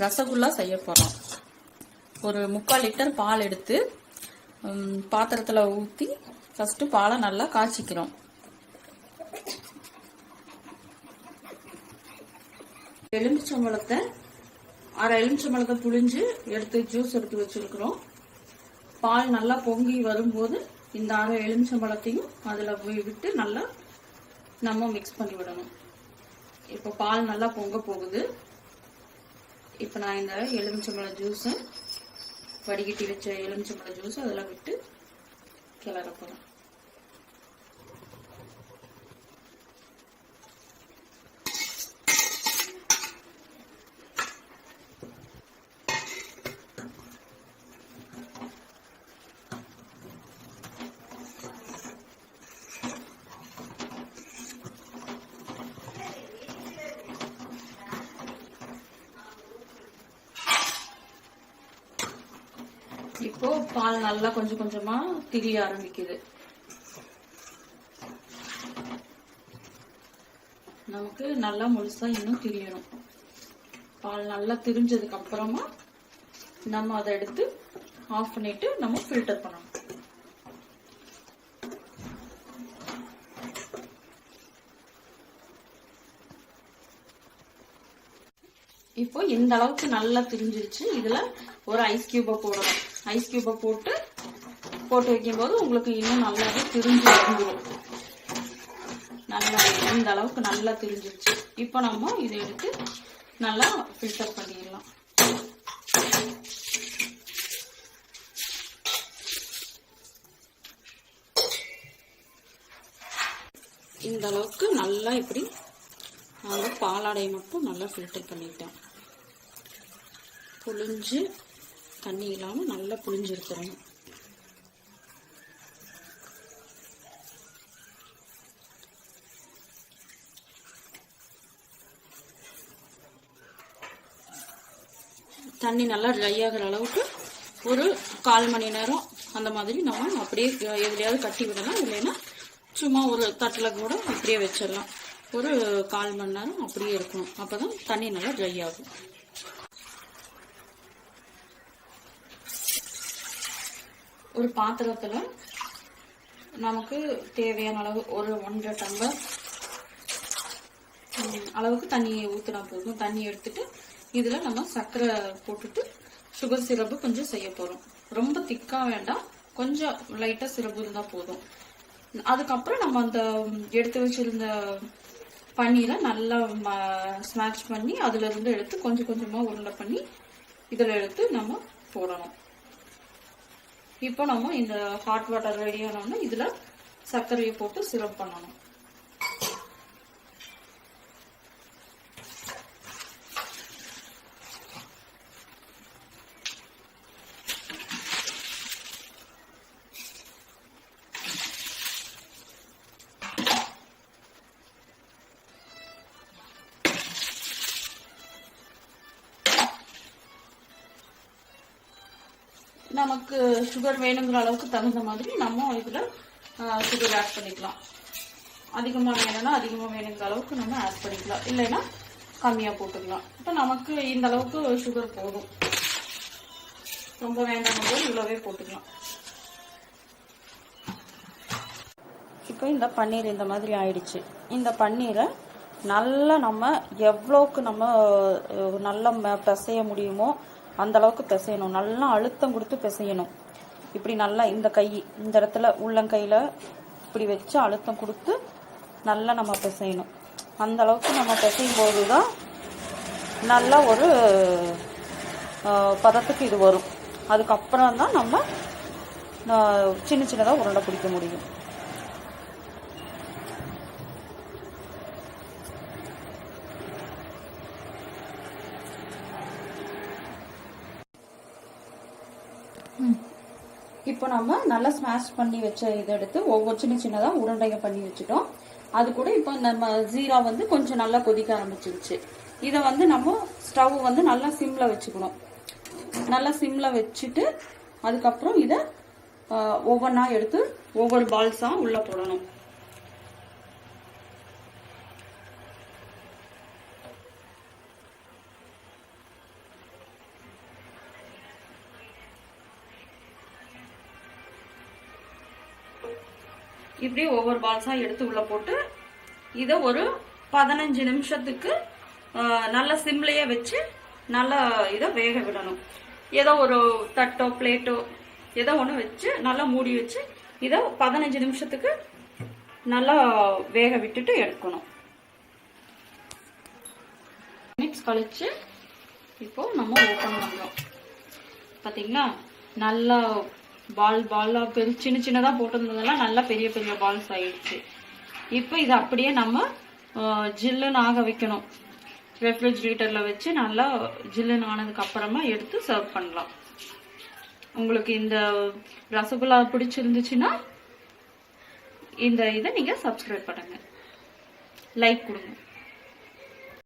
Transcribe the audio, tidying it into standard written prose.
ரசகுல்லா செய்ய போறோம். ஒரு 3/4 லிட்டர் பால் எடுத்து பாத்திரத்துல ஊத்தி ஃபர்ஸ்ட் பாலை நல்லா காய்ச்சிக்கிறோம். எலுமிச்சம்பழத்தை 1/2 எலுமிச்சம்பழத்தை புழிஞ்சு எடுத்து ஜூஸ் எடுத்து வச்சிருக்கிறோம். பால் நல்லா பொங்கி வரும்போது இந்த 1/2 எலுமிச்சம்பழத்தையும் அதுல விட்டு நல்லா நம்ம மிக்ஸ் பண்ணி விடணும். இப்ப பால் நல்லா பொங்க போகுது. இப்ப நான் இந்த எலுமிச்சம்பழ ஜூஸ் வடிகட்டி வச்ச எலுமிச்சம்பழ ஜூஸ் அதெல்லாம் விட்டு கிளற போறேன். இப்போ பால் நல்லா கொஞ்சம் கொஞ்சமா திரிய ஆரம்பிக்குது. நமக்கு நல்லா முழுசா இன்னும் திரியணும். பால் நல்லா திரிஞ்சதுக்கு அப்புறமா நம்ம அதை எடுத்து ஆஃப் பண்ணிட்டு நம்ம ஃபில்டர் பண்ணணும். இப்போ இந்த அளவுக்கு நல்லா திரிஞ்சிருச்சு. இதுல ஒரு ஐஸ் கியூப போடணும். ஐஸ் கியூப போட்டு வைக்கும் போது உங்களுக்கு இன்னும் நல்லாவே திரிஞ்சு வந்துடும். நல்லா இந்த அளவுக்கு நல்லா திரிஞ்சிருச்சு. இப்போ நம்ம இதை எடுத்து நல்லா ஃபில்டர் பண்ணிடலாம். இந்த அளவுக்கு நல்லா இப்படி பாலாடை மட்டும் நல்லா ஃபில்டர் பண்ணிட்டேன். புளிஞ்சு தண்ணி இல்லாம நல்லா புளிஞ்சு இருக்கிறோம். தண்ணி நல்லா ட்ரை ஆகிற அளவுக்கு ஒரு 1/4 மணி நேரம் அந்த மாதிரி நம்ம அப்படியே எதுலையாவது கட்டி விடலாம். இல்லைன்னா சும்மா ஒரு தட்டுல கூட அப்படியே வச்சிடலாம். ஒரு 1/4 மணி நேரம் அப்படியே இருக்கணும். அப்பதான் தண்ணி நல்லா ட்ரை ஆகும். ஒரு பாத்திரத்துல நமக்கு தேவையான அளவு ஒரு 1.5 டம்ளர் அளவுக்கு தண்ணியை ஊத்தினா போதும். தண்ணி எடுத்துட்டு இதுல நம்ம சர்க்கரை போட்டுட்டு சுகர் சிரப்பு கொஞ்சம் செய்ய போறோம். ரொம்ப திக்கா வேண்டாம், கொஞ்சம் லைட்டா சிரப்பு இருந்தா போதும். அதுக்கப்புறம் நம்ம அந்த எடுத்து வச்சிருந்த பன்னீரை நல்லா ஸ்மாஷ் பண்ணி அதுல இருந்து எடுத்து கொஞ்சம் கொஞ்சமா உருண்டை பண்ணி இதுல எடுத்து நம்ம போடணும். இப்போ நம்ம இந்த ஹாட் வாட்டர் ரெடி ஆனோம்னா இதுல சர்க்கரையை போட்டு சிரப் பண்ணணும். நமக்கு சுகர் வேணுங்கிற அளவுக்கு தகுந்த மாதிரி நம்ம இதுல சுகர் ஆட் பண்ணிக்கலாம். அதிகமா வேணும்னா அதிகமா வேணுங்கிற அளவுக்கு நம்ம ஆட் பண்ணிக்கலாம், இல்லைன்னா கம்மியா போட்டுக்கலாம். இப்ப நமக்கு இந்த அளவுக்கு சுகர் போதும். ரொம்ப வேண்டாம் போது இவ்வளவே போட்டுக்கலாம். இப்போ இந்த பன்னீர் இந்த மாதிரி ஆயிடுச்சு. இந்த பன்னீரை நல்லா நம்ம எவ்வளவுக்கு நம்ம நல்லா பிசைய முடியுமோ அந்த அளவுக்கு பிசையணும். நல்லா அழுத்தம் கொடுத்து பிசையணும். இப்படி நல்லா இந்த இந்த இடத்துல உள்ளங்கையில இப்படி வச்சு அழுத்தம் கொடுத்து நல்லா நம்ம பிசையணும். அந்த அளவுக்கு நம்ம பிசையும் போதுதான் நல்லா ஒரு பதத்துக்கு இது வரும். அதுக்கப்புறம் தான் நம்ம சின்ன சின்னதா உருண்டை பிடிக்க முடியும். இப்போ நம்ம நல்லா ஸ்மாஷ் பண்ணி வச்ச இதை எடுத்து ஒவ்வொரு சின்ன சின்னதா உருண்டைங்க பண்ணி வச்சுட்டோம். அது கூட இப்போ நம்ம ஜீரா கொஞ்சம் நல்லா கொதிக்க ஆரம்பிச்சிருச்சு. இதை நம்ம ஸ்டவ் நல்லா சிம்ல வச்சுக்கணும். நல்லா சிம்ல வச்சுட்டு அதுக்கப்புறம் இதை ஒவ்வொன்றா எடுத்து ஒவ்வொரு பால்ஸா உள்ள போடணும். இப்படி ஒவ்வொரு பால்ஸா எடுத்து உள்ள போட்டு இதை ஒரு 15 நிமிஷத்துக்கு நல்ல சிம்லயே வச்சு நல்லா இதை வேக விடணும். ஏதோ ஒரு தட்டோ பிளேட்டோ ஏதோ ஒன்று வச்சு நல்லா மூடி வச்சு இதை 15 நிமிஷத்துக்கு நல்லா வேக விட்டுட்டு எடுக்கணும். மினிட்ஸ் கழிச்சு இப்போ நம்ம ஓபன் பண்றோம். பாத்தீங்களா நல்லா பாலா பெரிய சின்னதா போட்டிருந்ததெல்லாம் நல்லா பெரிய பெரிய பால்ஸ் ஆயிடுச்சு. இப்போ இதை அப்படியே நம்ம ஜில்லுன்னு ஆக வைக்கணும். ரெஃப்ரிஜிரேட்டர்ல வச்சு நல்லா ஜில்லுன்னு ஆனதுக்கு அப்புறமா எடுத்து சர்வ் பண்ணலாம். உங்களுக்கு இந்த ரசகுல்லா பிடிச்சிருந்துச்சுன்னா இந்த இதை நீங்க சப்ஸ்கிரைப் பண்ணுங்க, லைக் கொடுங்க.